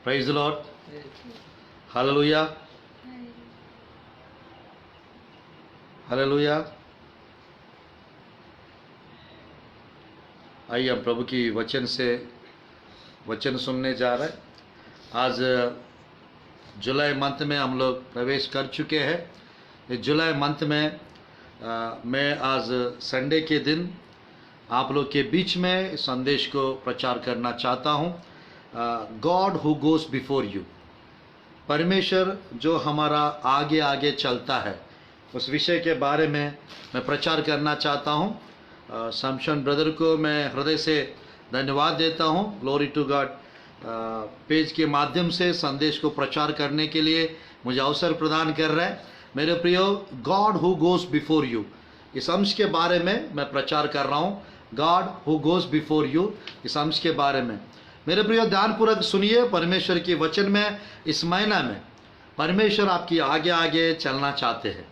Praise the Lord. Hallelujah. Hallelujah. आइए हम प्रभु की वचन से वचन सुनने जा रहे हैं। आज जुलाई मंथ में हम लोग प्रवेश कर चुके हैं। इस जुलाई मंथ में मैं आज संडे के दिन आप लोग के बीच में इस संदेश को प्रचार करना चाहता हूँ। God who goes before you, परमेश्वर जो हमारा आगे आगे चलता है, उस विषय के बारे में मैं प्रचार करना चाहता हूँ। शमशान ब्रदर को मैं हृदय से धन्यवाद देता हूँ। ग्लोरी टू गॉड, पेज के माध्यम से संदेश को प्रचार करने के लिए मुझे अवसर प्रदान कर रहे हैं। मेरे प्रियो, God who goes before you, इस अंश के बारे में मैं प्रचार कर रहा हूँ। God who goes before you, इस अंश के बारे में मेरे प्रियो ध्यानपूर्वक सुनिए। परमेश्वर के वचन में इस महीना में परमेश्वर आपकी आगे आगे चलना चाहते हैं,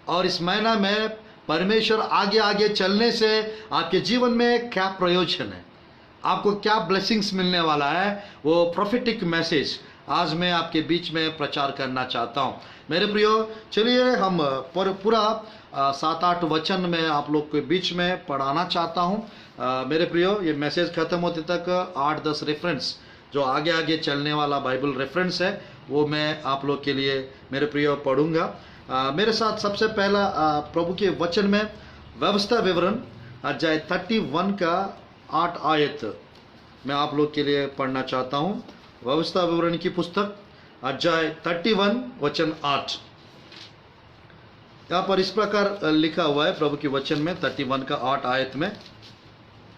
और इस महीना में परमेश्वर आगे आगे चलने से आपके जीवन में क्या प्रयोजन है, आपको क्या ब्लेसिंग्स मिलने वाला है, वो प्रोफेटिक मैसेज आज मैं आपके बीच में प्रचार करना चाहता हूँ। मेरे प्रियो, चलिए हम पूरा 7-8 वचन में आप लोग के बीच में पढ़ाना चाहता हूँ। मेरे प्रियो, ये मैसेज खत्म होते तक 8-10 रेफरेंस जो आगे आगे चलने वाला बाइबल रेफरेंस है वो मैं आप लोग के लिए मेरे प्रियो पढ़ूंगा। मेरे साथ सबसे पहला प्रभु के वचन में व्यवस्था विवरण अध्याय 31 का 8 आयत मैं आप लोग के लिए पढ़ना चाहता हूँ। व्यवस्था विवरण की पुस्तक अध्याय 31 वचन 8, यहाँ पर इस प्रकार लिखा हुआ है प्रभु के वचन में 31 का 8 आयत में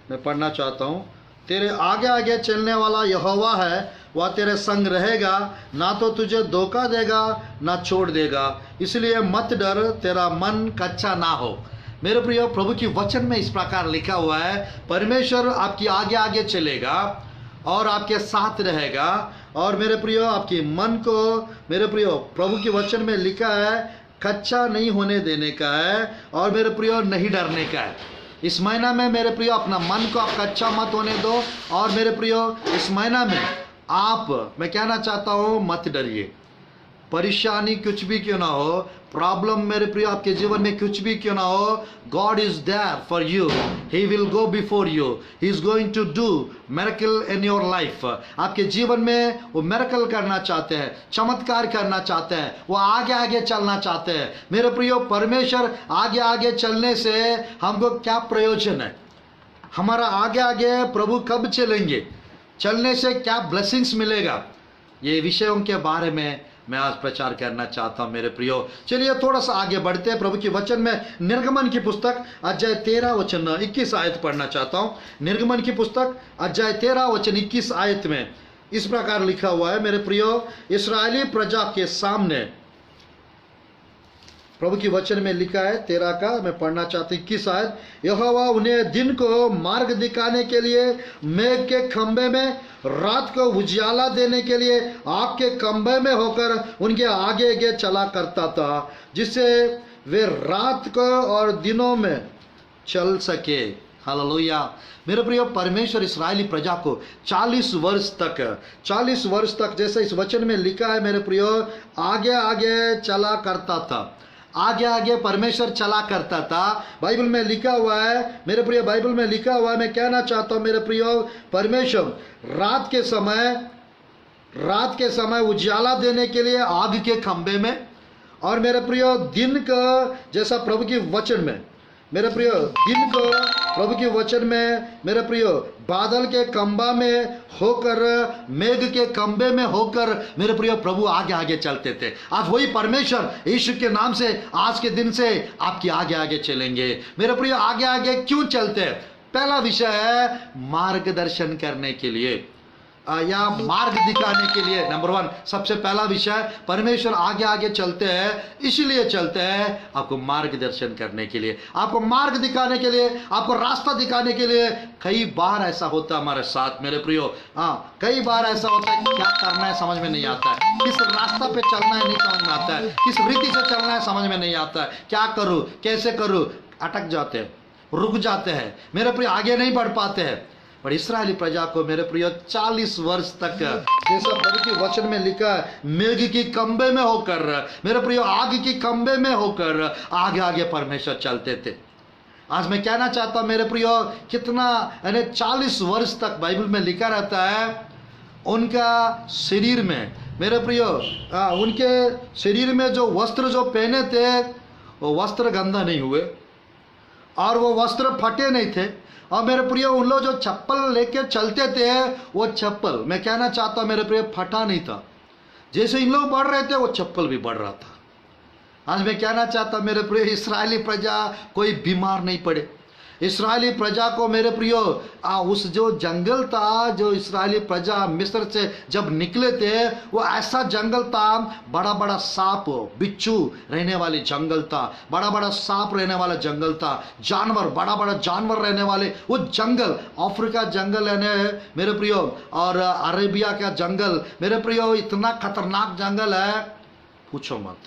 मैं पढ़ना चाहता हूँ। तेरे आगे आगे चलने वाला यहोवा है, वह तेरे संग रहेगा, ना तो तुझे धोखा देगा ना छोड़ देगा, इसलिए मत डर, तेरा मन कच्चा ना हो। मेरे प्रिय, प्रभु की वचन में इस प्रकार लिखा हुआ है, परमेश्वर आपकी आगे आगे चलेगा और आपके साथ रहेगा। और मेरे प्रियो, आपके मन को मेरे प्रियो प्रभु के वचन में लिखा है कच्चा नहीं होने देने का है, और मेरे प्रियो नहीं डरने का है। इस महीना में मेरे प्रियो अपना मन को आप कच्चा मत होने दो, और मेरे प्रियो इस महीना में आप, मैं कहना चाहता हूँ, मत डरिए। परेशानी कुछ भी क्यों ना हो, प्रॉब्लम मेरे प्रियो आपके जीवन में कुछ भी क्यों ना हो, God is there for you. He will go before you, he is going to do miracle in your life. आपके जीवन में वो मिरेकल करना चाहते हैं, चमत्कार करना चाहते हैं, वो आगे आगे चलना चाहते हैं। मेरे प्रियो, परमेश्वर आगे आगे चलने से हमको क्या प्रयोजन है, हमारा आगे आगे प्रभु कब चलेंगे, चलने से क्या ब्लेसिंग्स मिलेगा, ये विषयों के बारे में मैं आज प्रचार करना चाहता हूं। मेरे प्रियो, चलिए थोड़ा सा आगे बढ़ते हैं। प्रभु के वचन में निर्गमन की पुस्तक अध्याय 13 वचन 21 आयत पढ़ना चाहता हूं। निर्गमन की पुस्तक अध्याय 13 वचन 21 आयत में इस प्रकार लिखा हुआ है। मेरे प्रियो, इस्राएली प्रजा के सामने प्रभु की वचन में लिखा है 13 का मैं पढ़ना चाहता हूं 21 आयत। यहोवा उन्हें दिन को मार्ग दिखाने के लिए मेघ के खंभे में, रात को उजियाला देने के लिए आग के खंभे में होकर उनके आगे आगे चला करता था, जिससे वे रात को और दिनों में चल सके। हालेलुया। मेरे प्रिय, परमेश्वर इस्राएली प्रजा को 40 वर्ष तक जैसे इस वचन में लिखा है मेरे प्रियो, आगे आगे चला करता था। आगे आगे परमेश्वर चला करता था। बाइबल में लिखा हुआ है मेरे प्रिय, बाइबल में लिखा हुआ है, मैं कहना चाहता हूं मेरे प्रियो, परमेश्वर रात के समय उजाला देने के लिए आग के खंभे में, और मेरे प्रियो दिन का जैसा प्रभु के वचन में मेरे प्रियो दिन को प्रभु के वचन में मेरे प्रियो बादल के खंभा में होकर, मेघ के खंभे में होकर मेरे प्रियो प्रभु आगे आगे चलते थे। आज वही परमेश्वर यीशु के नाम से आज के दिन से आपकी आगे आगे चलेंगे। मेरे प्रियो, आगे आगे क्यों चलते हैं? पहला विषय है मार्गदर्शन करने के लिए या मार्ग दिखाने के लिए। नंबर 1 सबसे पहला विषय, परमेश्वर आगे आगे चलते हैं, इसलिए चलते हैं आपको मार्गदर्शन करने के लिए, आपको मार्ग दिखाने के लिए, आपको रास्ता दिखाने के लिए। कई बार ऐसा होता है हमारे साथ मेरे प्रियो, कई बार ऐसा होता है क्या करना है समझ में नहीं आता है, किस रास्ता पे चलना है नहीं समझ में आता है, किस रीति से चलना है समझ में नहीं आता है, क्या करूं कैसे करूं, अटक जाते हैं, रुक जाते हैं मेरे प्रिय, आगे नहीं बढ़ पाते हैं। पर इस्राएली प्रजा को मेरे प्रियो 40 वर्ष तक, जैसा प्रभु के वचन में लिखा है, मेघ की कम्बे में होकर, मेरे प्रियो आग की कम्बे में होकर आगे आगे परमेश्वर चलते थे। आज मैं कहना चाहता हूं मेरे प्रियो, कितना यानी 40 वर्ष तक बाइबल में लिखा रहता है उनका शरीर में, मेरे प्रियो उनके शरीर में जो वस्त्र जो पहने थे वो वस्त्र गंदा नहीं हुए और वो वस्त्र फटे नहीं थे। और मेरे प्रियो उन लोग जो चप्पल लेके चलते थे वो चप्पल, मैं कहना चाहता हूं मेरे प्रियो, फटा नहीं था। जैसे इन लोग बढ़ रहे थे वो चप्पल भी बढ़ रहा था। आज मैं कहना चाहता हूं मेरे प्रियो, इस्राएली प्रजा कोई बीमार नहीं पड़े। इस्राएली प्रजा को मेरे प्रियो उस जो जंगल था, जो इस्राएली प्रजा मिस्र से जब निकले थे, वो ऐसा जंगल था, बड़ा बड़ा सांप बिच्छू रहने वाली जंगल था, बड़ा बड़ा सांप रहने वाला जंगल था, जानवर बड़ा बड़ा जानवर रहने वाले वो जंगल, अफ्रीका जंगल यानी मेरे प्रियो और अरेबिया का जंगल, मेरे प्रियो इतना खतरनाक जंगल है पूछो मत।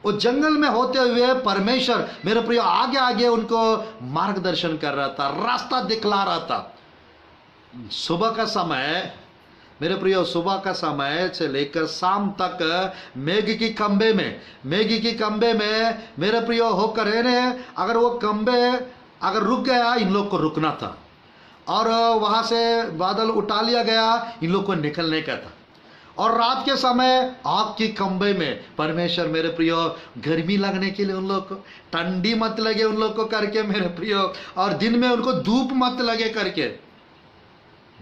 वो जंगल में होते हुए परमेश्वर मेरे प्रियो आगे आगे उनको मार्गदर्शन कर रहा था, रास्ता दिखला रहा था। सुबह का समय मेरे प्रियो, सुबह का समय से लेकर शाम तक मेघ की खंबे में, मेघ की खंबे में मेरे प्रियो होकर रहने, अगर वो खंबे अगर रुक गया इन लोग को रुकना था, और वहां से बादल उठा लिया गया इन लोग को निकलने का था। और रात के समय आग की खंबे में परमेश्वर मेरे प्रियो गर्मी लगने के लिए उन लोग को, ठंडी मत लगे उन लोग को करके मेरे प्रियो, और दिन में उनको धूप मत लगे करके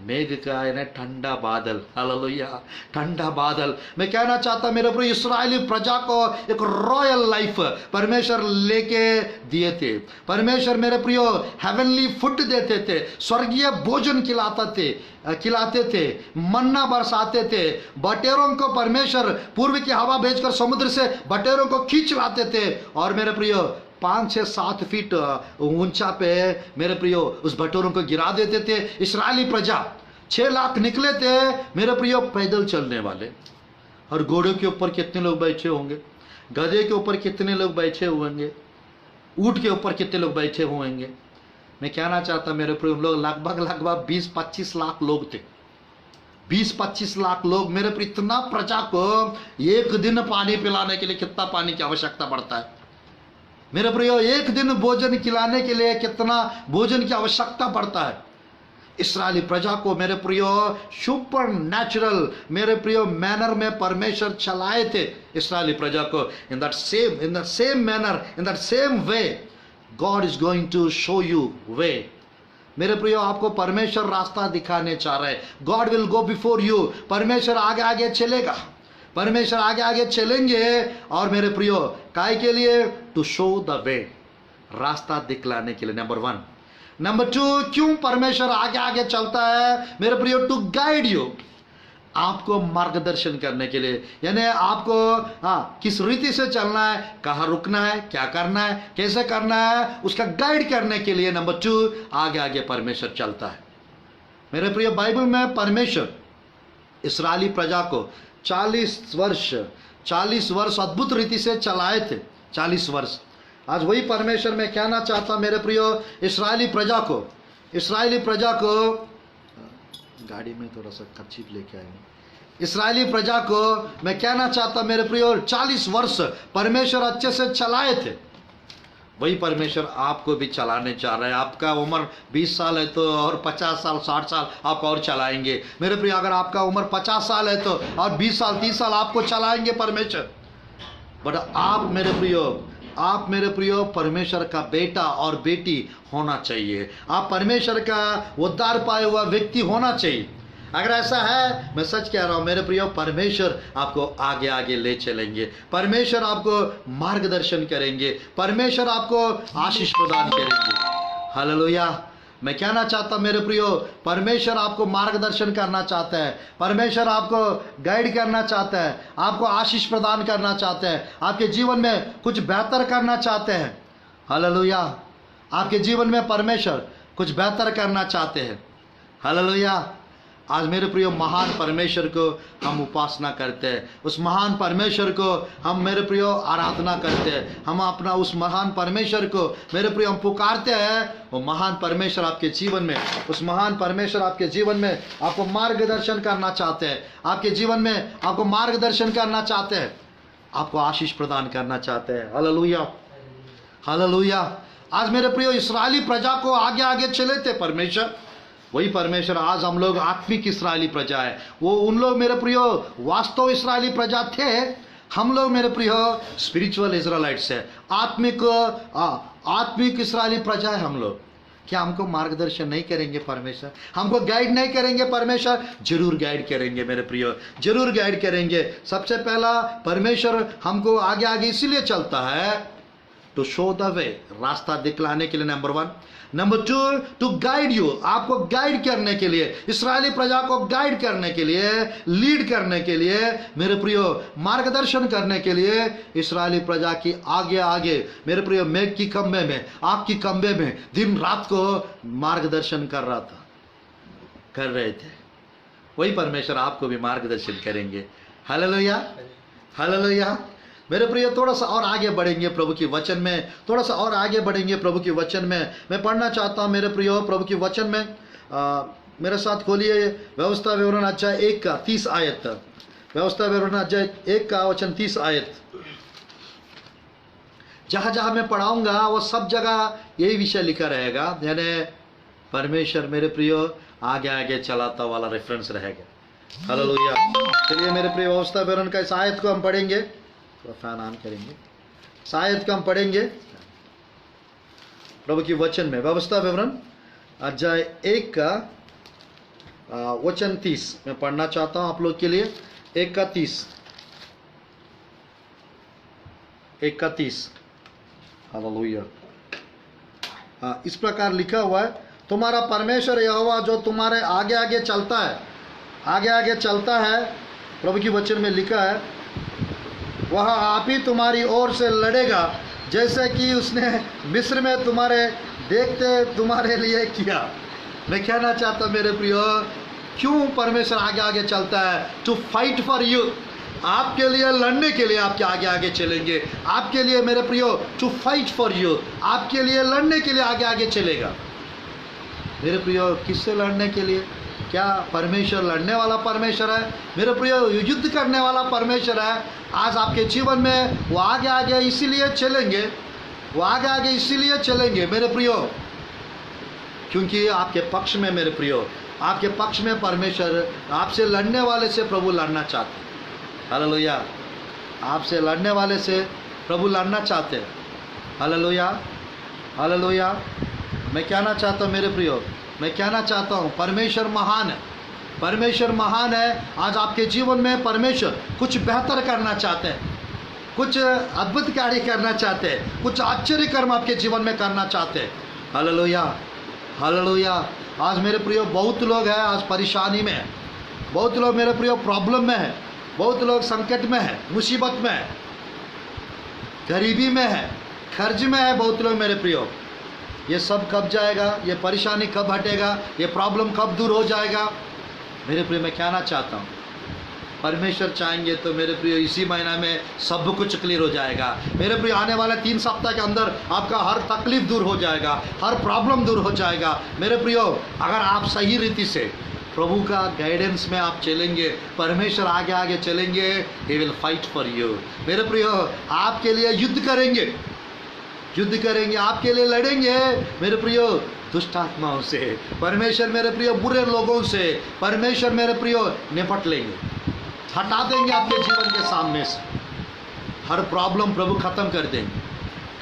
मेघ का है ना ठंडा बादल, हालेलुया, ठंडा बादल। मैं कहना चाहता मेरे प्रिय, इस्राएली प्रजा को एक रॉयल लाइफ परमेश्वर लेके दिए थे। परमेश्वर मेरे प्रियो हेवनली फूड देते थे, स्वर्गीय भोजन खिलाते थे, मन्ना बरसाते थे। बटेरों को परमेश्वर पूर्व की हवा भेजकर समुद्र से बटेरों को खींच लाते थे, और मेरे प्रियो 5 से 7 फीट ऊंचा पे मेरे प्रियो उस बटोरों को गिरा देते थे। इस्राएली प्रजा 6 लाख निकले थे मेरे प्रियो पैदल चलने वाले, और घोड़े के ऊपर कितने लोग बैठे होंगे, गधे के ऊपर कितने लोग बैठे होंगे, ऊंट के ऊपर कितने लोग बैठे होंगे। मैं कहना चाहता मेरे प्रियो लोग लगभग 20-25 लाख लोग थे, 20-25 लाख लोग मेरे प्रिय। इतना प्रजा को एक दिन पानी पिलाने के लिए कितना पानी की आवश्यकता पड़ता है मेरे प्रियो, एक दिन भोजन खिलाने के लिए कितना भोजन की आवश्यकता पड़ता है। इस्राएली प्रजा को मेरे प्रियो सुपर नेचुरल मेरे प्रियो मैनर में परमेश्वर चलाए थे इस्राएली प्रजा को। In that same manner, in that same way God is going to show you way. मेरे प्रियो आपको परमेश्वर रास्ता दिखाने चाह रहे हैं। God will go before you, परमेश्वर आगे आगे चलेगा, परमेश्वर आगे आगे चलेंगे। और मेरे प्रियो काय के लिए? टू शो द वे, रास्ता दिखलाने के लिए, नंबर 1। नंबर 2, क्यों परमेश्वर आगे आगे चलता है मेरे प्रियो? टू गाइड यू, आपको मार्गदर्शन करने के लिए, यानी आपको किस रीति से चलना है, कहाँ रुकना है, क्या करना है, कैसे करना है, उसका गाइड करने के लिए नंबर 2 आगे आगे परमेश्वर चलता है। मेरे प्रिय बाइबल में परमेश्वर इस्राएली प्रजा को 40 वर्ष अद्भुत रीति से चलाए थे, 40 वर्ष। आज वही परमेश्वर मैं कहना चाहता मेरे प्रियो इस्राएली प्रजा को गाड़ी में थोड़ा सा कच्ची लेके आएंगे। इस्राएली प्रजा को मैं कहना चाहता मेरे प्रियो 40 वर्ष परमेश्वर अच्छे से चलाए थे, वही परमेश्वर आपको भी चलाने चाह रहे हैं। आपका उम्र 20 साल है तो और 50 साल 60 साल आपको और चलाएंगे मेरे प्रिय। अगर आपका उम्र 50 साल है तो और 20 साल 30 साल आपको चलाएंगे परमेश्वर। बट आप मेरे प्रियो परमेश्वर का बेटा और बेटी होना चाहिए, आप परमेश्वर का उद्धार पाए हुआ व्यक्ति होना चाहिए। अगर ऐसा है, मैं सच कह रहा हूं मेरे प्रियो, परमेश्वर आपको आगे आगे ले चलेंगे, परमेश्वर आपको मार्गदर्शन करेंगे, परमेश्वर आपको आशीष प्रदान करेंगे। हालेलुया। मैं कहना चाहता मेरे प्रियो, परमेश्वर आपको मार्गदर्शन करना चाहता है, परमेश्वर आपको गाइड करना चाहता है, आपको आशीष प्रदान करना चाहता है, आपके जीवन में कुछ बेहतर करना चाहते हैं। हालेलुया। आपके जीवन में परमेश्वर कुछ बेहतर करना चाहते हैं। हालेलुया। आज मेरे प्रियो महान परमेश्वर को हम उपासना करते हैं, उस महान परमेश्वर को हम मेरे प्रियो आराधना करते हैं, हम अपना उस महान परमेश्वर को मेरे प्रियो हम पुकारते हैं। वो महान परमेश्वर आपके जीवन में, उस महान परमेश्वर आपके जीवन में आपको मार्गदर्शन करना चाहते हैं, आपके जीवन में आपको मार्गदर्शन करना चाहते हैं, आपको आशीष प्रदान करना चाहते हैं। Hallelujah, hallelujah. आज मेरे प्रियो इस्राएली प्रजा को आगे आगे चले थे परमेश्वर, वही परमेश्वर आज हम लोग आत्मिक इस्राएली प्रजा है। वो उन लोग मेरे प्रियो वास्तव इस्राएली प्रजा थे, हम लोग मेरे प्रियो स्पिरिचुअल इजराइलाइट्स है, आत्मिक इस्राएली प्रजा है हम लोग। क्या हमको मार्गदर्शन नहीं करेंगे परमेश्वर? हमको गाइड नहीं करेंगे परमेश्वर? जरूर गाइड करेंगे मेरे प्रियो, जरूर गाइड करेंगे। सबसे पहला परमेश्वर हमको आगे आगे इसीलिए चलता है, टू शो द वे, रास्ता दिखलाने के लिए, number 1। Number 2, to guide you, आपको गाइड करने के लिए, इस्राएली प्रजा को गाइड करने के लिए, लीड करने के लिए मेरे प्रियो, मार्गदर्शन करने के लिए। इस्राएली प्रजा की आगे आगे मेरे प्रियो मेघ की खंबे में, आग की खंबे में दिन रात को मार्गदर्शन कर रहे थे। वही परमेश्वर आपको भी मार्गदर्शन करेंगे। Hallelujah, hallelujah. मेरे प्रिय थोड़ा सा और आगे बढ़ेंगे प्रभु की वचन में, थोड़ा सा और आगे बढ़ेंगे प्रभु की वचन में। मैं पढ़ना चाहता हूँ मेरे प्रियो प्रभु की वचन में। मेरे साथ खोलिए व्यवस्था विवरण अध्याय 1 का 30 आयत। व्यवस्था विवरण अध्याय 1 का वचन 30 आयत। जहां जहां मैं पढ़ाऊंगा वो सब जगह यही विषय लिखा रहेगा, यानी परमेश्वर मेरे प्रियो आगे आगे चलाता वाला रेफरेंस रहेगा। हालेलुया। चलिए मेरे प्रिय व्यवस्था विवरण का इस आयत को हम पढ़ेंगे, तो फैन ऑन करेंगे, शायद कम पढ़ेंगे प्रभु की वचन में। व्यवस्था विवरण अध्याय 1 का वचन 30 मैं पढ़ना चाहता हूं आप लोग के लिए। 1 का 30। हालेलुया। इस प्रकार लिखा हुआ है, तुम्हारा परमेश्वर यहोवा जो तुम्हारे आगे आगे चलता है, आगे आगे चलता है, प्रभु की वचन में लिखा है, वह आप ही तुम्हारी ओर से लड़ेगा, जैसे कि उसने मिस्र में तुम्हारे देखते तुम्हारे लिए किया। मैं कहना चाहता हूँ मेरे प्रियो, क्यों परमेश्वर आगे आगे चलता है? टू फाइट फॉर यू, आपके लिए लड़ने के लिए आपके आगे आगे चलेंगे। आपके लिए मेरे प्रियो, टू फाइट फॉर यू, आपके लिए लड़ने के लिए आगे आगे चलेगा। मेरे प्रियो, किससे लड़ने के लिए? क्या परमेश्वर लड़ने वाला परमेश्वर है? मेरे प्रियो, युद्ध करने वाला परमेश्वर है। आज आपके जीवन में वो आगे आगे इसीलिए चलेंगे, वो आगे आगे इसीलिए चलेंगे मेरे प्रियो, क्योंकि आपके पक्ष में मेरे प्रियो, आपके पक्ष में परमेश्वर, आपसे लड़ने वाले से प्रभु लड़ना चाहते हैं। हालेलुया। आपसे लड़ने वाले से प्रभु लड़ना चाहते हैं। Hallelujah, hallelujah. मैं कहना चाहता हूँ मेरे प्रियो, मैं कहना चाहता हूँ परमेश्वर महान है, परमेश्वर महान है। आज आपके जीवन में परमेश्वर कुछ बेहतर करना चाहते हैं, कुछ अद्भुत कार्य करना चाहते हैं, कुछ आश्चर्य कर्म आपके जीवन में करना चाहते हैं। Hallelujah, hallelujah. आज मेरे प्रियो बहुत लोग हैं आज परेशानी में है, बहुत लोग मेरे प्रियो प्रॉब्लम में है, बहुत लोग संकट में है, मुसीबत में है, गरीबी में है, खर्च में है बहुत लोग मेरे प्रियो। ये सब कब जाएगा? ये परेशानी कब हटेगा? ये प्रॉब्लम कब दूर हो जाएगा? मेरे प्रिय, मैं कहना चाहता हूँ परमेश्वर चाहेंगे तो मेरे प्रिय इसी महीना में सब कुछ क्लियर हो जाएगा। मेरे प्रिय, आने वाले 3 सप्ताह के अंदर आपका हर तकलीफ दूर हो जाएगा, हर प्रॉब्लम दूर हो जाएगा। मेरे प्रियो, अगर आप सही रीति से प्रभु का गाइडेंस में आप चलेंगे, परमेश्वर आगे आगे चलेंगे, he will fight for you. मेरे प्रियो, आपके लिए युद्ध करेंगे, युद्ध करेंगे, आपके लिए लड़ेंगे मेरे प्रियो दुष्ट आत्माओं से। परमेश्वर मेरे प्रियो बुरे लोगों से परमेश्वर मेरे प्रियो निपट लेंगे, हटा देंगे आपके जीवन के सामने से हर प्रॉब्लम प्रभु खत्म कर देंगे।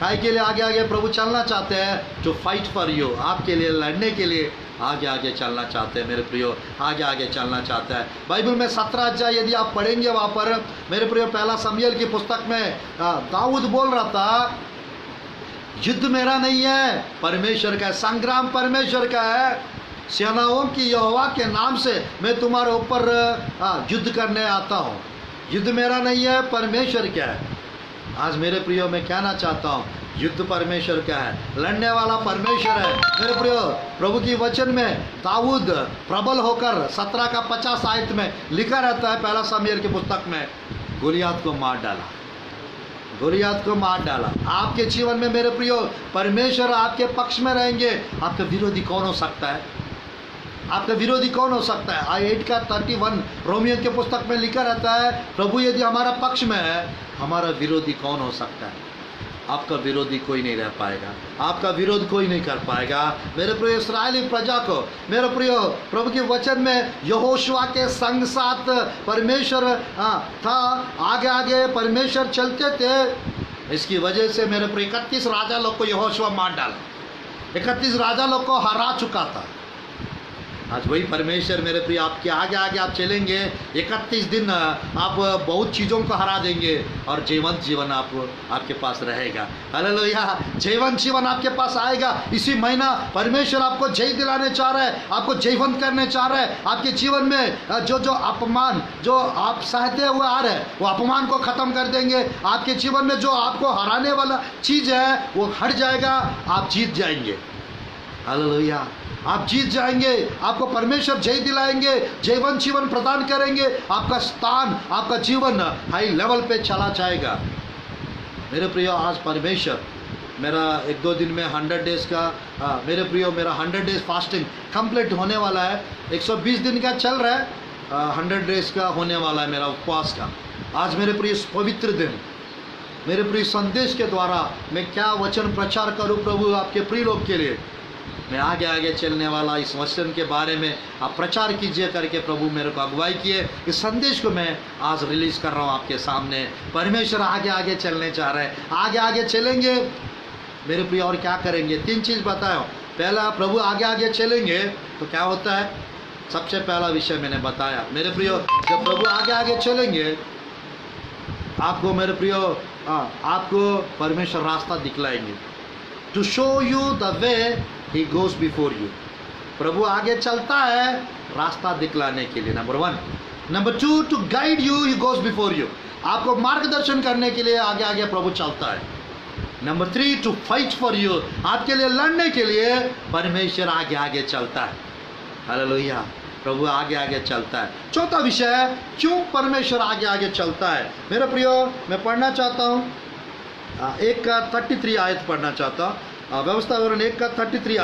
काय के लिए आगे आगे प्रभु चलना चाहते हैं, जो फाइट फॉर यू, आपके लिए लड़ने के लिए आगे आगे चलना चाहते हैं मेरे प्रियो, आगे आगे चलना चाहता है। बाइबल में 17 अध्याय यदि आप पढ़ेंगे वहाँ पर मेरे प्रियो, पहला शमूएल की पुस्तक में दाऊद बोल रहा था, युद्ध मेरा नहीं है, परमेश्वर का है, संग्राम परमेश्वर का है। सेनाओं की यहोवा के नाम से मैं तुम्हारे ऊपर युद्ध करने आता हूँ। युद्ध मेरा नहीं है, परमेश्वर क्या है। आज मेरे प्रियो, मैं कहना चाहता हूँ युद्ध परमेश्वर क्या है? लड़ने वाला परमेश्वर है। मेरे प्रियो, प्रभु की वचन में दाऊद प्रबल होकर 17 का 50 आयत में लिखा रहता है, पहला शमूएल की पुस्तक में, गोलियत को मार डाला, गोलियत को मार डाला। आपके जीवन में मेरे प्रियो, परमेश्वर आपके पक्ष में रहेंगे, आपका विरोधी कौन हो सकता है? आपका विरोधी कौन हो सकता है? आई 8 का 31 रोमियो के पुस्तक में लिखा रहता है, प्रभु यदि हमारा पक्ष में है, हमारा विरोधी कौन हो सकता है? आपका विरोधी कोई नहीं रह पाएगा, आपका विरोध कोई नहीं कर पाएगा। मेरे प्रिय इस्राएली प्रजा को, मेरे प्रिय, प्रभु के वचन में यहोशुआ के संग साथ परमेश्वर था, आगे आगे परमेश्वर चलते थे। इसकी वजह से मेरे प्रिय 31 राजा लोग को यहोशुआ मार डाला, 31 राजा लोग को हरा चुका था। आज वही परमेश्वर मेरे प्रिय आपके आगे आगे आप चलेंगे, 31 दिन आप बहुत चीज़ों को हरा देंगे और जीवंत जीवन आपके पास रहेगा। हालेलुया, जीवंत जीवन आपके पास आएगा। इसी महीना परमेश्वर आपको जय दिलाने चाह रहा है, आपको जयवंत करने चाह रहा है। आपके जीवन में जो अपमान जो आप सहते हुए आ रहे हैं, वो अपमान को ख़त्म कर देंगे। आपके जीवन में जो आपको हराने वाला चीज़ है वो हट जाएगा, आप जीत जाएंगे। हालेलुया, आप जीत जाएंगे, आपको परमेश्वर जय दिलाएंगे, जयवंत जीवन प्रदान करेंगे। आपका स्थान, आपका जीवन हाई लेवल पे चला जाएगा। मेरे प्रियो, आज परमेश्वर मेरा 1-2 दिन में 100 डेज का मेरे प्रियो मेरा 100 डेज फास्टिंग कंप्लीट होने वाला है। 120 दिन का चल रहा है, 100 डेज का होने वाला है मेरा उपवास का। आज मेरे प्रिय पवित्र दिन, मेरे प्रिय संदेश के द्वारा मैं क्या वचन प्रचार करूं प्रभु आपके प्रिय लोग के लिए। मैं आगे आगे चलने वाला इस वचन के बारे में आप प्रचार कीजिए करके प्रभु मेरे को अगुवाई किए। इस संदेश को मैं आज रिलीज कर रहा हूँ आपके सामने। परमेश्वर आगे आगे चलने चाह रहे हैं, आगे आगे चलेंगे मेरे प्रिय। और क्या करेंगे? 3 चीज़ बताओ। पहला, प्रभु आगे आगे चलेंगे तो क्या होता है? सबसे पहला विषय मैंने बताया मेरे प्रियो, जब प्रभु आगे आगे चलेंगे आपको मेरे प्रियो आपको परमेश्वर रास्ता दिखलाएंगे। To show you the way he goes before you. प्रभु आगे चलता है रास्ता दिखलाने के लिए, number 1। Number 2, to guide you he goes before you. आपको मार्गदर्शन करने के लिए आगे आगे प्रभु चलता है। Number 3, to fight for you. आपके लिए लड़ने के लिए परमेश्वर आगे आगे चलता है। हालेलुया, प्रभु आगे आगे चलता है। चौथा विषय है, क्यों परमेश्वर आगे आगे चलता है। मेरे प्रियो, मैं पढ़ना चाहता हूँ 1 का 33 आयत पढ़ना चाहता हूँ। व्यवस्था विवरण 1 का 33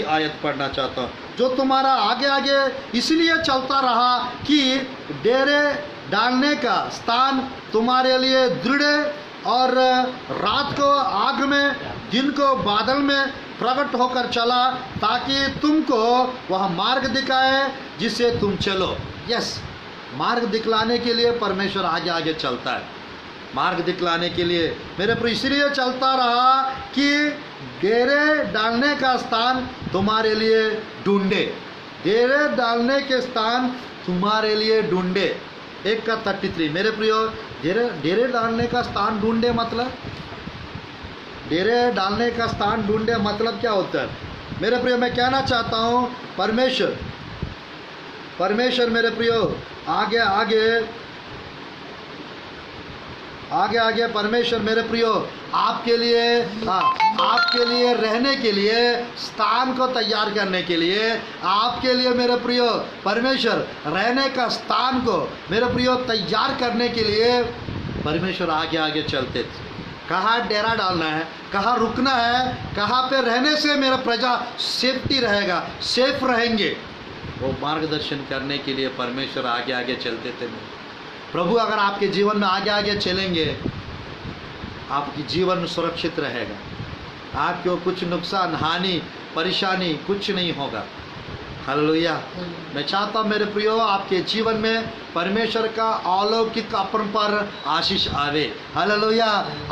आयत पढ़ना चाहता हूँ। जो तुम्हारा आगे आगे इसलिए चलता रहा कि डेरे डालने का स्थान तुम्हारे लिए दृढ़ और रात को आग में, दिन को बादल में प्रकट होकर चला, ताकि तुमको वह मार्ग दिखाए जिससे तुम चलो। यस, मार्ग दिखलाने के लिए परमेश्वर आगे आगे चलता है। मार्ग दिखलाने के लिए मेरे प्रिय इसलिए चलता रहा कि डेरे डालने का स्थान तुम्हारे लिए ढूंढे। डेरे डालने के स्थान तुम्हारे लिए ढूंढे। 1 का 33। मेरे प्रियो, डेरे डालने का स्थान ढूंढे मतलब, डेरे डालने का स्थान ढूंढे मतलब क्या होता है? मेरे प्रियो, मैं कहना चाहता हूँ परमेश्वर मेरे प्रियो आगे आगे परमेश्वर मेरे प्रियो आपके लिए रहने के लिए, स्थान को तैयार करने के लिए, आपके लिए मेरे प्रियो परमेश्वर रहने का स्थान को मेरे प्रियो तैयार करने के लिए परमेश्वर आगे आगे चलते थे। कहाँ डेरा डालना है, कहाँ रुकना है, कहाँ पे रहने से मेरा प्रजा सेफ्टी रहेगा, सेफ रहेंगे, वो मार्गदर्शन करने के लिए परमेश्वर आगे आगे चलते थे। प्रभु अगर आपके जीवन में आगे आगे चलेंगे, आपकी जीवन सुरक्षित रहेगा, आपको कुछ नुकसान, हानि, परेशानी कुछ नहीं होगा। हालेलुया। मैं चाहता हूँ मेरे प्रियो आपके जीवन में परमेश्वर का अलौकिक अपरंपार आशीष आवे। हालेलुया,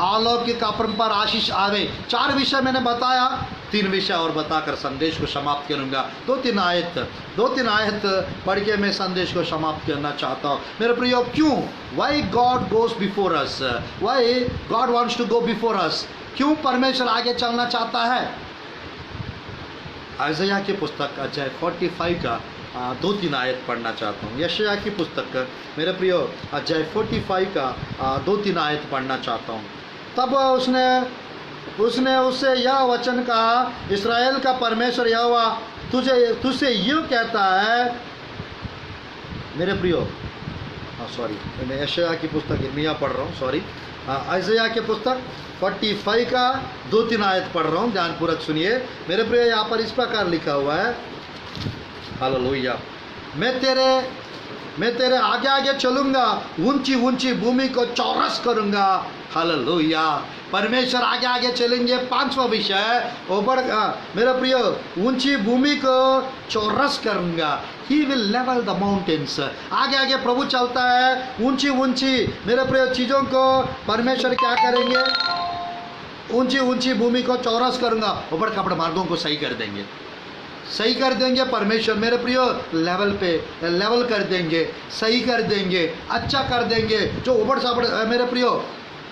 अलौकिक अपरंपार आशीष आवे। 4 विषय मैंने बताया, 3 विषय और बताकर संदेश को समाप्त करूंगा। 2-3 आयत पढ़ के मैं संदेश को समाप्त करना चाहता हूँ। मेरे प्रियो, क्यों? Why God goes before us, why God wants to go before us. क्यों परमेश्वर आगे चलना चाहता है? यशायाह की पुस्तक अध्याय 45 का 2-3 आयत पढ़ना चाहता हूँ। यशायाह की पुस्तक मेरे प्रियो अध्याय 45 का 2-3 आयत पढ़ना चाहता हूँ। तब उसने उससे यह वचन कहा, इस्राएल का परमेश्वर यहोवा तुझसे यूँ कहता है। मेरे प्रियो, सॉरी, मैं यशायाह की पुस्तक इर्मिया पढ़ रहा हूँ, सॉरी, यशायाह की पुस्तक 45 का 2-3 आयत पढ़ रहा हूँ, ध्यानपूर्वक सुनिए। मेरे प्रियो, यहाँ पर इस प्रकार लिखा हुआ है, हालेलुया, मैं तेरे आगे आगे चलूंगा, ऊंची ऊंची भूमि को चौरस करूंगा। हालेलुया, परमेश्वर आगे आगे चलेंगे। 5वां विषय, मेरे प्रियो, ऊंची भूमि को चौरस करूंगा। He will level the mountains. आगे आगे प्रभु चलता है, ऊंची ऊंची मेरे प्रियो चीज़ों को परमेश्वर क्या करेंगे, ऊंची ऊंची भूमि को चौरस करूंगा, ऊबड़ खाबड़ मार्गों को सही कर देंगे, सही कर देंगे परमेश्वर। मेरे प्रियो, लेवल कर देंगे, सही कर देंगे, अच्छा कर देंगे। जो उबड़ साबड़ मेरे प्रियो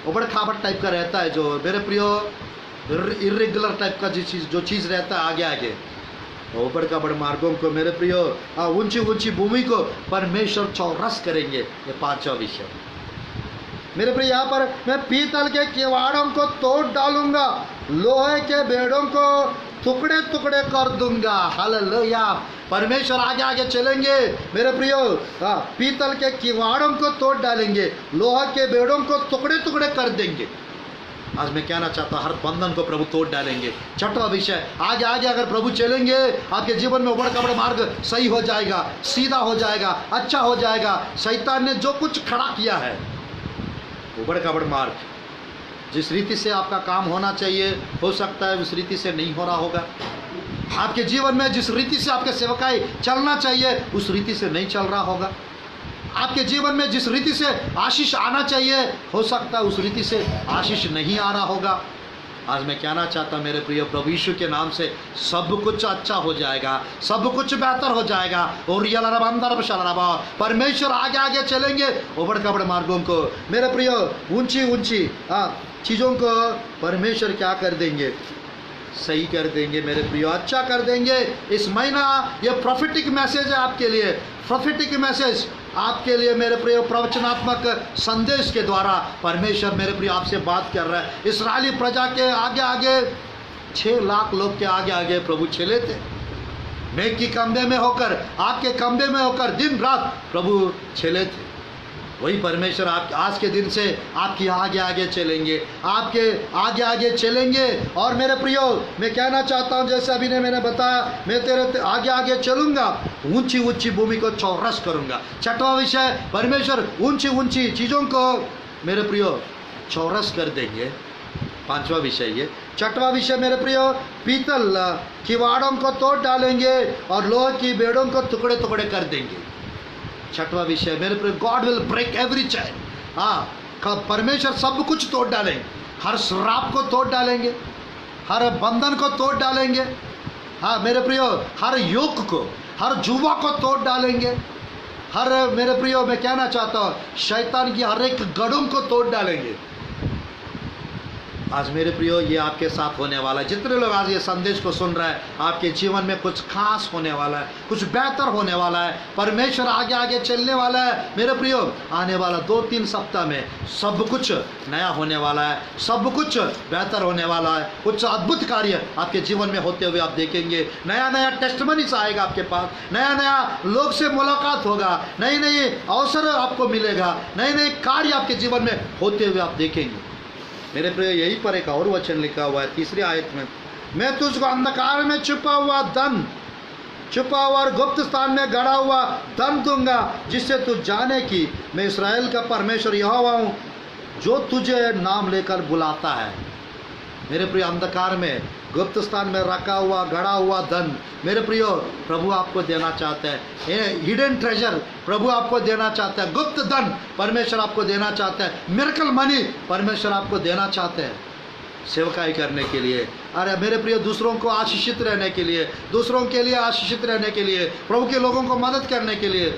उबड़ खाबड़ टाइप का रहता है, जो मेरे प्रियो इरेगुलर टाइप का जो चीज़ रहता है, आगे आगे उबड़ खाबड़ मार्गों को मेरे प्रियो ऊंची ऊंची भूमि को परमेश्वर चौरस करेंगे। ये 5वां विषय। मेरे प्रिय, यहाँ पर मैं पीतल के किवाड़ों को तोड़ डालूंगा, लोहे के बेड़ों को टुकड़े टुकड़े कर दूंगा। हालेलुया, परमेश्वर आगे आगे चलेंगे मेरे प्रियो, पीतल के किवाड़ों को तोड़ डालेंगे, लोहा के बेड़ों को टुकड़े टुकड़े कर देंगे। आज मैं कहना चाहता हूँ, हर बंधन को प्रभु तोड़ डालेंगे। 6वां विषय, आगे आगे अगर प्रभु चलेंगे, आपके जीवन में उबड़ खाबड़ मार्ग सही हो जाएगा, सीधा हो जाएगा, अच्छा हो जाएगा। शैतान ने जो कुछ खड़ा किया है, उबड़ खाबड़ मार्ग, जिस रीति से आपका काम होना चाहिए, हो सकता है उस रीति से नहीं हो रहा होगा। आपके जीवन में जिस रीति से आपके सेवकाई चलना चाहिए, उस रीति से नहीं चल रहा होगा। आपके जीवन में जिस रीति से आशीष आना चाहिए, हो सकता है उस रीति से आशीष नहीं आ रहा होगा। आज मैं कहना चाहता हूँ मेरे प्रिय, प्रभु यीशु के नाम से सब कुछ अच्छा हो जाएगा, सब कुछ बेहतर हो जाएगा। और परमेश्वर आगे आगे चलेंगे, उबड़ खाबड़ मार्गों को मेरे प्रिय ऊंची ऊंची चीज़ों को परमेश्वर क्या कर देंगे, सही कर देंगे मेरे प्रियो, अच्छा कर देंगे। इस महीना ये प्रोफेटिक मैसेज है आपके लिए, प्रोफेटिक मैसेज आपके लिए मेरे प्रियो, प्रवचनात्मक संदेश के द्वारा परमेश्वर मेरे प्रियो आपसे बात कर रहा है। इस्राएली प्रजा के आगे आगे 6 लाख लोग के आगे आगे प्रभु चले थे। मेघ की कंबे में होकर, आपके कंबे में होकर दिन रात प्रभु चले थे। वही परमेश्वर आप आज के दिन से आपकी आगे आगे चलेंगे, आपके आगे आगे चलेंगे। और मेरे प्रियो, मैं कहना चाहता हूँ, जैसे अभी मैंने बताया, मैं तेरे आगे आगे चलूँगा, ऊंची ऊंची भूमि को चौरस करूँगा। 6वां विषय, परमेश्वर ऊंची ऊंची चीज़ों को मेरे प्रियो चौरस कर देंगे। 5वां विषय ये। 6वां विषय मेरे प्रियो, पीतल किवाड़ों को तोड़ डालेंगे और लोहे की बेड़ों को टुकड़े टुकड़े कर देंगे। 6वां विषय मेरे प्रिय, God will break every chain. परमेश्वर सब कुछ तोड़ डालेंगे, हर श्राप को तोड़ डालेंगे, हर बंधन को तोड़ डालेंगे। हाँ मेरे प्रियो, हर योग को, हर जुआ को तोड़ डालेंगे। हर मेरे प्रियो, मैं कहना चाहता हूँ, शैतान की हर एक गढ़ों को तोड़ डालेंगे। आज मेरे प्रियो, ये आपके साथ होने वाला है। जितने लोग आज ये संदेश को सुन रहे हैं, आपके जीवन में कुछ खास होने वाला है, कुछ बेहतर होने वाला है। परमेश्वर आगे आगे चलने वाला है मेरे प्रियो। आने वाला 2-3 सप्ताह में सब कुछ नया होने वाला है, सब कुछ बेहतर होने वाला है। कुछ अद्भुत कार्य आपके जीवन में होते हुए आप देखेंगे। नया नया टेस्टमनीज आएगा आपके पास, नया नया लोग से मुलाकात होगा, नई नई अवसर आपको मिलेगा, नए नए कार्य आपके जीवन में होते हुए आप देखेंगे। मेरे प्रिय, यहीं पर एक और वचन लिखा हुआ है 3री आयत में, मैं तुझको अंधकार में छुपा हुआ और गुप्त स्थान में गड़ा हुआ धन दूंगा, जिससे तू जाने कि मैं इस्राएल का परमेश्वर यहोवा हूँ, जो तुझे नाम लेकर बुलाता है। मेरे प्रिय, अंधकार में, गुप्त स्थान में रखा हुआ, गड़ा हुआ धन मेरे प्रियो प्रभु आपको देना चाहते हैं। हिडन ट्रेजर प्रभु आपको देना चाहता है, गुप्त धन परमेश्वर आपको देना चाहता है, मिरेकल मनी परमेश्वर आपको देना चाहते हैं सेवकाई करने के लिए। अरे मेरे प्रियो, दूसरों को आशीषित रहने के लिए, दूसरों के लिए आशीषित रहने के लिए, प्रभु के लोगों को मदद करने के लिए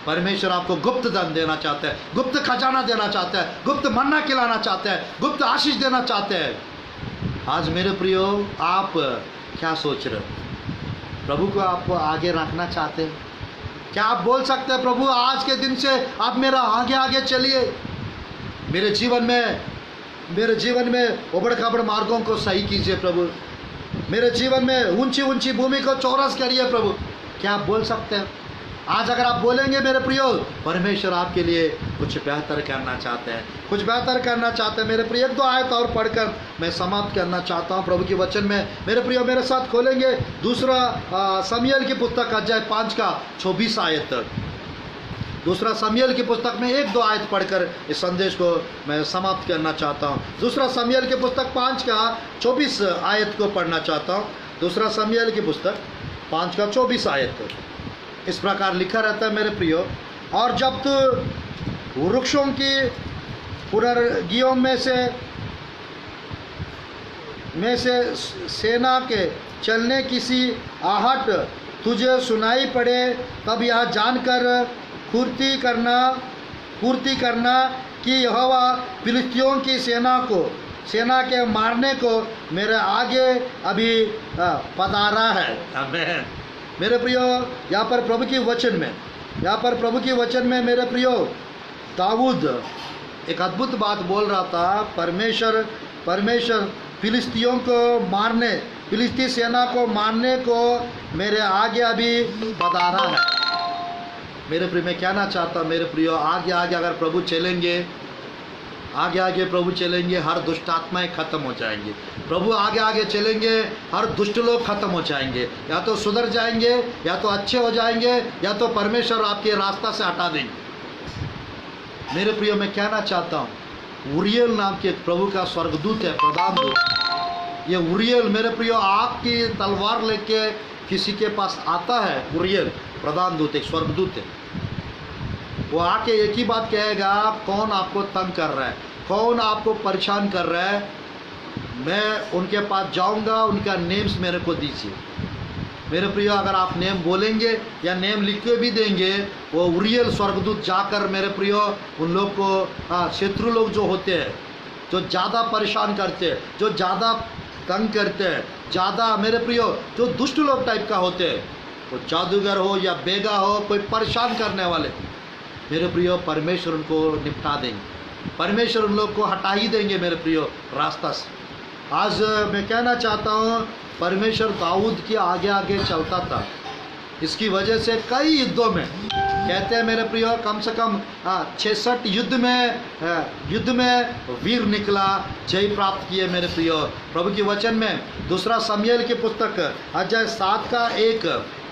परमेश्वर आपको गुप्त धन देना चाहता है, गुप्त खजाना देना चाहता है, गुप्त मन्ना खिलाना चाहता है, गुप्त आशीष देना चाहते हैं। आज मेरे प्रियो, आप क्या सोच रहे हो? प्रभु को आप आगे रखना चाहते हैं क्या? आप बोल सकते हैं, प्रभु आज के दिन से आप मेरा आगे आगे चलिए, मेरे जीवन में मेरे जीवन में उबड़ खाबड़ मार्गों को सही कीजिए प्रभु। मेरे जीवन में ऊंची ऊंची भूमि को चौरस करिए प्रभु। क्या आप बोल सकते हैं? आज अगर आप बोलेंगे मेरे प्रियो, परमेश्वर आपके लिए कुछ बेहतर करना चाहते हैं, कुछ बेहतर करना चाहते हैं। मेरे प्रिय एक दो आयत और पढ़कर मैं समाप्त करना चाहता हूँ प्रभु के वचन में। मेरे प्रियो मेरे साथ खोलेंगे दूसरा शमूएल की पुस्तक अध्याय 5 का 24 आयत तक। दूसरा शमूएल की पुस्तक में एक दो आयत पढ़कर इस संदेश को मैं समाप्त करना चाहता हूँ। दूसरा शमूएल की पुस्तक 5 का 24 आयत को पढ़ना चाहता हूँ। दूसरा शमूएल की पुस्तक 5 का 24 आयत इस प्रकार लिखा रहता है मेरे प्रियो, और जब तू वृक्षों की पुनर्गियों में से सेना के चलने किसी आहट तुझे सुनाई पड़े, तब यह जानकर पूर्ति करना कि यहोवा फिलिस्तियों की सेना के मारने को मेरे आगे अभी पधारा है। आमीन। मेरे प्रियो यहाँ पर प्रभु की वचन में मेरे प्रियो दाऊद एक अद्भुत बात बोल रहा था। परमेश्वर फिलिस्ती सेना को मारने को मेरे आगे अभी पधारा है। मेरे प्रिय मैं कहना चाहता हूँ मेरे प्रियो, आगे अगर प्रभु चलेंगे, प्रभु चलेंगे, हर दुष्ट आत्माएं खत्म हो जाएंगे। प्रभु आगे चलेंगे, हर दुष्ट लोग खत्म हो जाएंगे। या तो सुधर जाएंगे, या तो अच्छे हो जाएंगे, या तो परमेश्वर आपके रास्ता से हटा देंगे। मेरे प्रियो मैं कहना चाहता हूँ, उरियल नाम के प्रभु का स्वर्गदूत है, प्रधान दूत। ये उरियल मेरे प्रियो आग की तलवार लेके किसी के पास आता है। उरियल प्रधान दूत एक स्वर्गदूत है। वो आके एक ही बात कहेगा, कौन आपको तंग कर रहा है, कौन आपको परेशान कर रहा है, मैं उनके पास जाऊंगा, उनका नेम्स मेरे को दीजिए। मेरे प्रियो अगर आप नेम बोलेंगे या नेम लिख के भी देंगे, वो उरियल स्वर्गदूत जाकर मेरे प्रियो उन लोग को शत्रु लोग जो होते हैं, जो ज़्यादा परेशान करते हैं, जो ज़्यादा तंग करते हैं, ज़्यादा मेरे प्रियो जो दुष्ट लोग टाइप का होते हैं, वो जादूगर हो या बेगा हो, कोई परेशान करने वाले, मेरे प्रियो परमेश्वर उनको निपटा देंगे। परमेश्वर उन लोग को हटा ही देंगे मेरे प्रियो रास्ता से। आज मैं कहना चाहता हूँ, परमेश्वर दाऊद के आगे चलता था। इसकी वजह से कई युद्धों में कहते हैं मेरे प्रियो, कम से कम 66 युद्ध में वीर निकला, जय प्राप्त किए मेरे प्रियो। प्रभु के वचन में दूसरा शमूएल की पुस्तक अध्याय 7 का 1,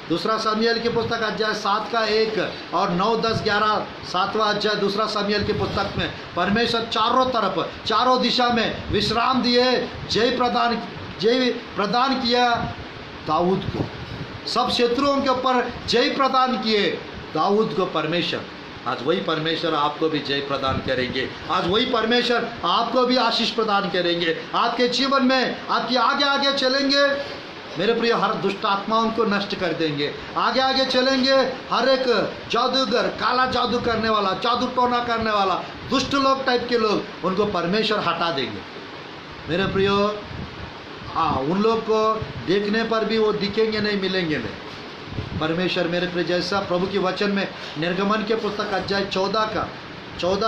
दूसरा शमूएल की पुस्तक अध्याय 7 का 1 और 9, 10, 11 7वां अध्याय दूसरा शमूएल की पुस्तक में परमेश्वर चारों दिशा में विश्राम दिए, जय प्रदान किया दाऊद को। सब शत्रुओं के ऊपर जय प्रदान किए दाऊद को परमेश्वर। आज वही परमेश्वर आपको भी जय प्रदान करेंगे। आज वही परमेश्वर आपको भी आशीष प्रदान करेंगे। आपके जीवन में आपके आगे चलेंगे मेरे प्रिय, हर दुष्ट आत्माओं को नष्ट कर देंगे। आगे चलेंगे, हर एक जादूगर, काला जादू करने वाला, जादू टोना करने वाला, दुष्ट लोग टाइप के लोग, उनको परमेश्वर हटा देंगे मेरे प्रियो। उन लोग को देखने पर भी वो दिखेंगे नहीं, मिलेंगे नहीं। परमेश्वर मेरे प्रिय, जैसा प्रभु के वचन में निर्गमन के पुस्तक अध्याय 14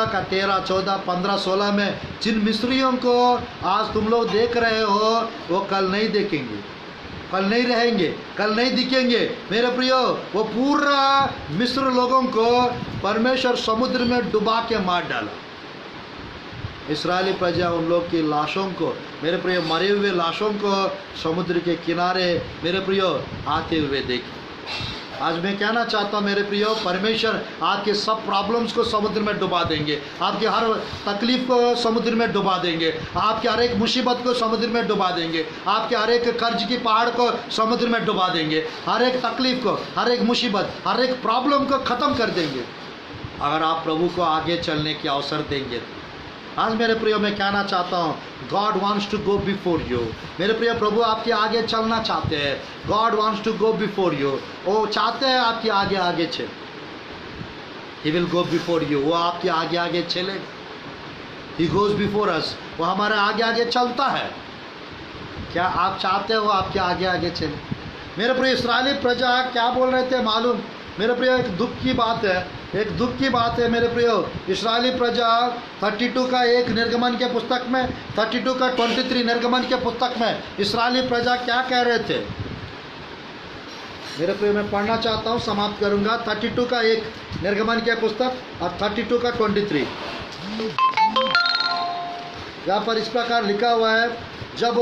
का 13, 14, 15, 16 में जिन मिस्रियों को आज तुम लोग देख रहे हो, वो कल नहीं देखेंगे, कल नहीं रहेंगे, कल नहीं दिखेंगे मेरे प्रियो। वो पूरा मिस्र लोगों को परमेश्वर समुद्र में डुबा के मार डाला। इस्राएली प्रजा उन लोग की लाशों को मेरे प्रियो, मरे हुए लाशों को समुद्र के किनारे मेरे प्रियो आते हुए देखे। आज मैं कहना चाहता हूँ मेरे प्रियो, परमेश्वर आपके सब प्रॉब्लम्स को समुद्र में डुबा देंगे, आपकी हर तकलीफ को समुद्र में डुबा देंगे, आपके हर एक मुसीबत को समुद्र में डुबा देंगे, आपके हर एक कर्ज की पहाड़ को समुद्र में डुबा देंगे, हर एक तकलीफ को, हर एक मुसीबत, हर एक प्रॉब्लम को ख़त्म कर देंगे अगर आप प्रभु को आगे चलने की अवसर देंगे। आज मेरे प्रियो मैं कहना चाहता हूँ, God wants to go before you. मेरे प्रिय, प्रभु आपके आगे चलना चाहते हैं। God wants to go before you. वो चाहते हैं आपके आगे चले। He will go before you. वो आपके आगे चले। He goes before us. वो हमारे आगे चलता है। क्या आप चाहते हो आपके आगे चले? मेरे प्रिय, इस्राएली प्रजा क्या बोल रहे थे मालूम? मेरे प्रिय, एक दुख की बात है, एक दुख की बात है मेरे प्रियो। इस्राएली प्रजा 32 का 1 निर्गमन के पुस्तक में, 32 का 23 निर्गमन के पुस्तक में इस्राएली प्रजा क्या कह रहे थे मेरे प्रियो? मैं पढ़ना चाहता हूँ, समाप्त करूँगा। 32 का 1 निर्गमन के पुस्तक और 32 का 23। यहाँ पर इस प्रकार लिखा हुआ है, जब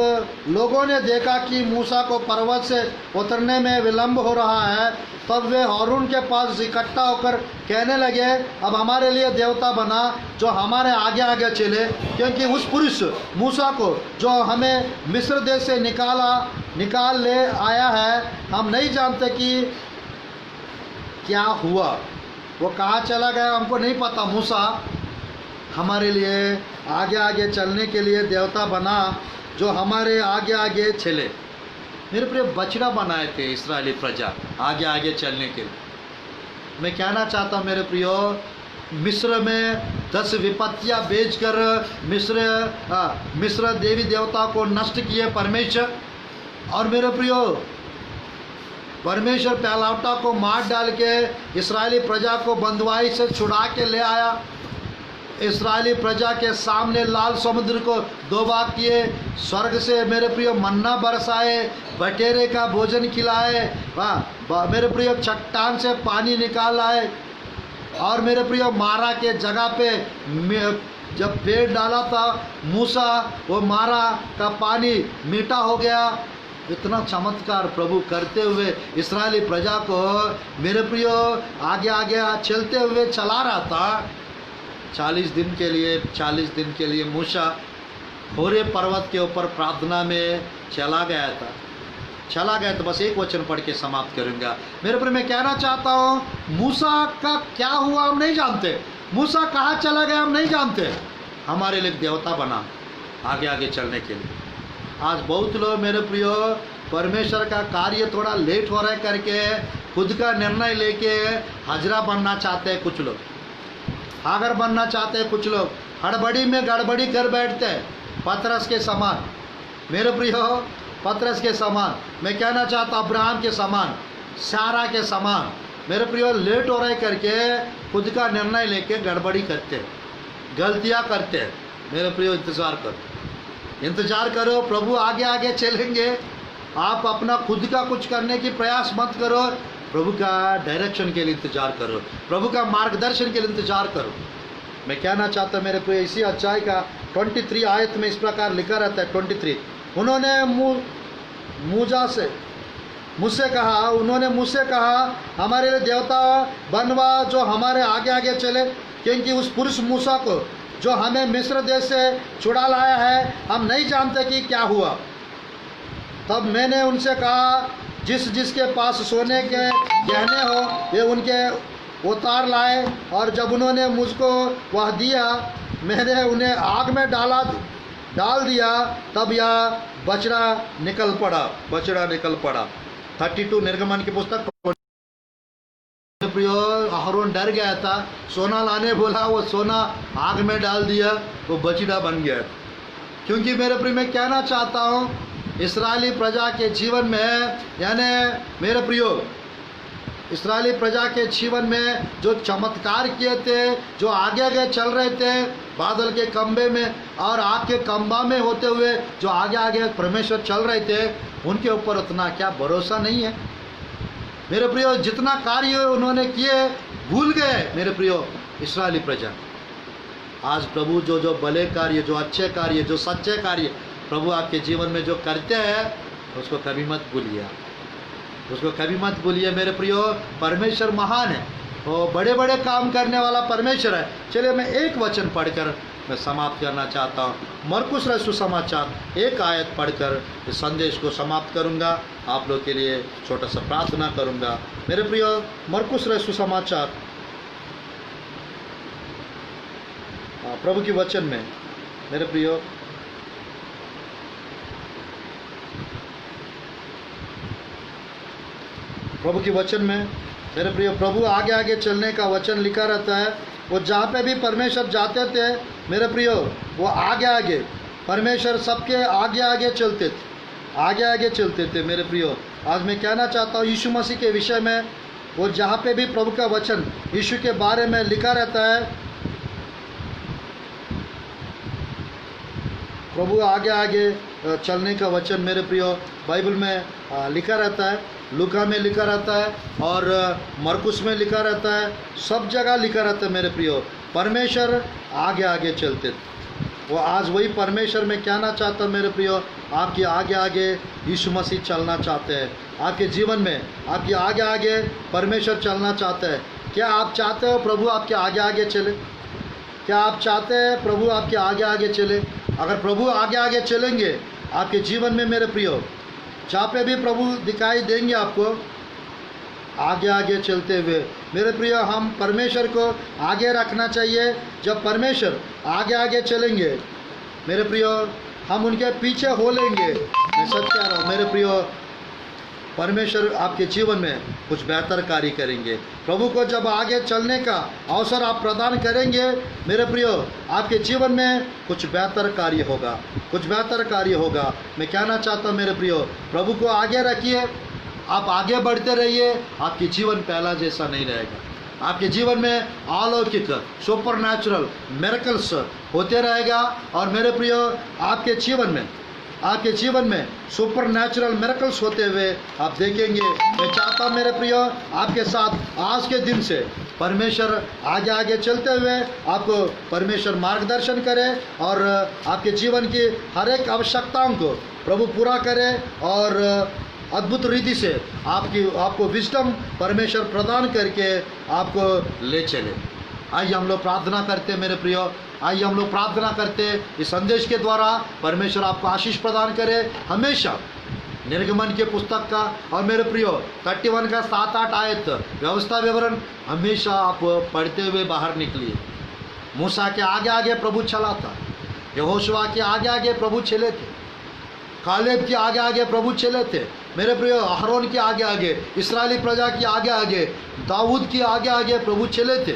लोगों ने देखा कि मूसा को पर्वत से उतरने में विलंब हो रहा है, तब वे हारून के पास इकट्ठा होकर कहने लगे, अब हमारे लिए देवता बना जो हमारे आगे आगे चले, क्योंकि उस पुरुष मूसा को जो हमें मिस्र देश से निकाल ले आया है, हम नहीं जानते कि क्या हुआ, वो कहाँ चला गया हमको नहीं पता। मूसा हमारे लिए आगे आगे चलने के लिए देवता बना जो हमारे आगे आगे चले। मेरे प्रिय, बछड़ा बनाए थे इस्राएली प्रजा आगे आगे चलने के लिए। मैं कहना चाहता हूँ मेरे प्रियो, मिस्र में 10 विपत्तियाँ बेचकर मिस्र देवी देवता को नष्ट किए परमेश्वर। और मेरे प्रियो, परमेश्वर पहलौठा को मार डाल के इस्राएली प्रजा को बंधुआई से छुड़ा के ले आया। इस्राएली प्रजा के सामने लाल समुद्र को 2 भाग किए, स्वर्ग से मेरे प्रियो मन्ना बरसाए, बटेरे का भोजन खिलाए, मेरे प्रियो चट्टान से पानी निकाल आए। और मेरे प्रियो, मारा के जगह पे जब पेड़ डाला था मूसा, वो मारा का पानी मीठा हो गया। इतना चमत्कार प्रभु करते हुए इस्राएली प्रजा को मेरे प्रियो आगे आगे चलते हुए चला रहा था। 40 दिन के लिए मूसा होरे पर्वत के ऊपर प्रार्थना में चला गया था। बस एक वचन पढ़ के समाप्त करूंगा। मेरे पर मैं कहना चाहता हूँ, मूसा का क्या हुआ हम नहीं जानते, मूसा कहाँ चला गया हम नहीं जानते। हमारे लिए देवता बना आगे आगे चलने के लिए। आज बहुत लोग मेरे प्रियो परमेश्वर का कार्य थोड़ा लेट हो रहा है करके खुद का निर्णय लेके हाजरा बनना चाहते हैं कुछ लोग, हागर बनना चाहते हैं कुछ लोग, हड़बड़ी में गड़बड़ी कर बैठते हैं, पतरस के समान। मेरे प्रियो, पतरस के समान, मैं कहना चाहता अब्राहम के समान, सारा के समान। मेरे प्रियो, लेट हो रहे करके खुद का निर्णय लेके गड़बड़ी करते, गलतियां करते। मेरे प्रियो, इंतजार करो, प्रभु आगे आगे चलेंगे। आप अपना खुद का कुछ करने की प्रयास मत करो, प्रभु का डायरेक्शन के लिए इंतजार करो, प्रभु का मार्गदर्शन के लिए इंतजार करो। मैं कहना चाहता मेरे प्रिय, इसी अध्याय का 23 आयत में इस प्रकार लिखा रहता है 23, उन्होंने मुझसे कहा हमारे लिए देवता बनवा जो हमारे आगे आगे चले, क्योंकि उस पुरुष मूसा को जो हमें मिस्र देश से छुड़ा लाया है, हम नहीं जानते कि क्या हुआ। तब मैंने उनसे कहा, जिसके पास सोने के गहने हो वे उनके उतार लाए। और जब उन्होंने मुझको वह दिया, मैंने उन्हें आग में डाल दिया, तब यह बछड़ा निकल पड़ा। 32 निर्गमन की पुस्तक। प्रियो, अहरोन डर गया था, सोना लाने बोला, वो सोना आग में डाल दिया, वो बछड़ा बन गया। क्योंकि मेरे प्रिय, मैं कहना चाहता हूँ इस्राएली प्रजा के जीवन में, यानी मेरे प्रियो, इस्राएली प्रजा के जीवन में जो चमत्कार किए थे, जो आगे आगे चल रहे थे बादल के खंबे में और आग के खंबा में होते हुए जो आगे आगे परमेश्वर चल रहे थे, उनके ऊपर उतना क्या भरोसा नहीं है। मेरे प्रियो, जितना कार्य उन्होंने किए भूल गए मेरे प्रियो इस्राएली प्रजा। आज प्रभु जो भले कार्य, जो अच्छे कार्य, जो सच्चे कार्य प्रभु आपके जीवन में जो करते हैं, उसको कभी मत भूलिए मेरे प्रियो। परमेश्वर महान है, वो बड़े बड़े काम करने वाला परमेश्वर है। चलिए मैं एक वचन पढ़कर मैं समाप्त करना चाहता हूँ। मरकुस रचित सुसमाचार 1 आयत पढ़कर इस संदेश को समाप्त करूँगा। आप लोग के लिए छोटा सा प्रार्थना करूँगा। मेरे प्रियो, मरकुस रचित सुसमाचार प्रभु के वचन में, मेरे प्रियो, प्रभु के वचन में मेरे प्रियो, प्रभु आगे आगे चलने का वचन लिखा रहता है। वो जहाँ पे भी परमेश्वर जाते थे मेरे प्रियो, वो आगे आगे, परमेश्वर सबके आगे आगे चलते थे मेरे प्रियो। आज मैं कहना चाहता हूँ यीशु मसीह के विषय में, और जहाँ पे भी प्रभु का वचन यीशु के बारे में लिखा रहता है, प्रभु आगे आगे चलने का वचन मेरे प्रियो बाइबल में लिखा रहता है, लूका में लिखा रहता है और मरकुस में लिखा रहता है, सब जगह लिखा रहता है मेरे प्रियो। परमेश्वर आगे आगे चलते, वो आज वही परमेश्वर में कहना चाहता हूँ मेरे प्रियो, आपके आगे आगे यीशु मसीह चलना चाहते हैं, आपके जीवन में आपके आगे आगे परमेश्वर चलना चाहते हैं। क्या आप चाहते हो प्रभु आपके आगे आगे चले? क्या आप चाहते हैं प्रभु आपके आगे आगे चले? अगर प्रभु आगे आगे चलेंगे आपके जीवन में मेरे प्रियो, जहाँ पे भी प्रभु दिखाई देंगे आपको आगे आगे चलते हुए मेरे प्रियो, हम परमेश्वर को आगे रखना चाहिए। जब परमेश्वर आगे आगे चलेंगे मेरे प्रियो, हम उनके पीछे हो लेंगे। मैं सच कह रहा हूँ मेरे प्रियो, परमेश्वर आपके जीवन में कुछ बेहतर कार्य करेंगे। प्रभु को जब आगे चलने का अवसर आप प्रदान करेंगे मेरे प्रियो, आपके जीवन में कुछ बेहतर कार्य होगा, कुछ बेहतर कार्य होगा। मैं कहना चाहता हूँ मेरे प्रियो, प्रभु को आगे रखिए, आप आगे बढ़ते रहिए, आपके जीवन पहला जैसा नहीं रहेगा। आपके जीवन में अलौकिक सुपर नेचुरल मिरेकल्स होते रहेगा। और मेरे प्रियो, आपके जीवन में सुपर नेचुरल मिरेकल्स होते हुए आप देखेंगे। मैं चाहता हूँ मेरे प्रियो, आपके साथ आज के दिन से परमेश्वर आगे आगे चलते हुए आपको परमेश्वर मार्गदर्शन करे और आपके जीवन की हर एक आवश्यकताओं को प्रभु पूरा करे और अद्भुत रीति से आपको विजडम परमेश्वर प्रदान करके आपको ले चले। आइए हम लोग प्रार्थना करते हैं मेरे प्रियो, आइए हम लोग प्रार्थना करते हैं इस संदेश के द्वारा परमेश्वर आपको आशीष प्रदान करे हमेशा। निर्गमन के पुस्तक का और मेरे प्रियो 31 का 7-8 आयत व्यवस्था विवरण हमेशा आप पढ़ते हुए बाहर निकलिए। मूसा के आगे आगे प्रभु चला था, यहोशुआ के आगे आगे प्रभु चले थे, कालेब के आगे आगे प्रभु चले थे मेरे प्रियो, अहरोन के आगे आगे, इस्राएली प्रजा के आगे आगे, दाऊद के आगे आगे प्रभु चले थे,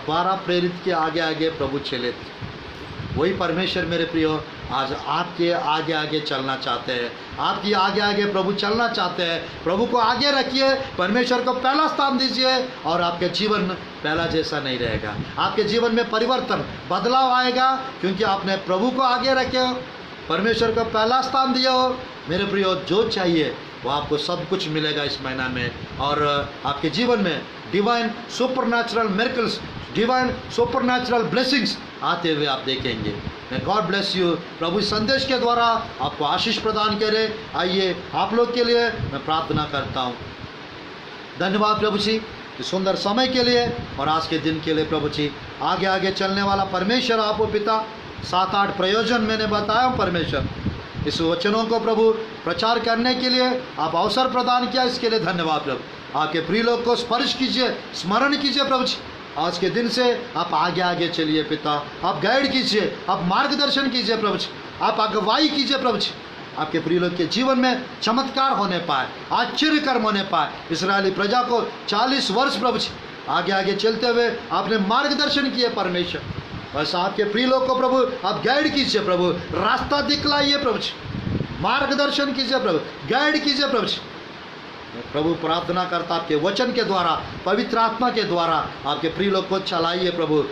12 प्रेरित के आगे आगे प्रभु चले थे। वही परमेश्वर मेरे प्रियो आज आपके आगे आगे चलना चाहते हैं, आपके आगे आगे प्रभु चलना चाहते हैं। प्रभु को आगे रखिए, परमेश्वर को पहला स्थान दीजिए और आपके जीवन पहला जैसा नहीं रहेगा। आपके जीवन में परिवर्तन बदलाव आएगा क्योंकि आपने प्रभु को आगे रखे हो, परमेश्वर को पहला स्थान दिया हो। मेरे प्रियो, जो चाहिए वो आपको सब कुछ मिलेगा इस महीना में और आपके जीवन में divine supernatural miracles, divine supernatural blessings आते हुए आप देखेंगे। मैं गॉड ब्लेस यू। प्रभु इस संदेश के द्वारा आपको आशीष प्रदान करे। आइए आप लोग के लिए मैं प्रार्थना करता हूँ। धन्यवाद प्रभु जी इस सुंदर समय के लिए और आज के दिन के लिए। प्रभु जी आगे आगे चलने वाला परमेश्वर आपको पिता 7-8 प्रयोजन मैंने बताया परमेश्वर, इस वचनों को प्रभु प्रचार करने के लिए आप अवसर प्रदान किया, इसके लिए धन्यवाद प्रभु। आपके प्रिय लोग को स्पर्श कीजिए, स्मरण कीजिए प्रभु जी। आज के दिन से आप आगे आगे चलिए पिता, आप गाइड कीजिए, आप मार्गदर्शन कीजिए प्रभु जी, आप अगुवाई कीजिए प्रभु जी। आपके प्रिय लोग के जीवन में चमत्कार होने पाए, आश्चर्य कर्म होने पाए। इस्राएली प्रजा को 40 वर्ष प्रभु जी आगे आगे चलते हुए आपने मार्गदर्शन किए परमेश्वर। बस आपके प्रिय लोग को प्रभु आप गाइड कीजिए प्रभु, रास्ता दिखलाइए प्रभु जी, मार्गदर्शन कीजिए प्रभु, गाइड कीजिए प्रभु जी। प्रभु प्रार्थना करता आपके वचन के द्वारा, पवित्र आत्मा के द्वारा आपके प्रिय लोग को चलाइए प्रभु।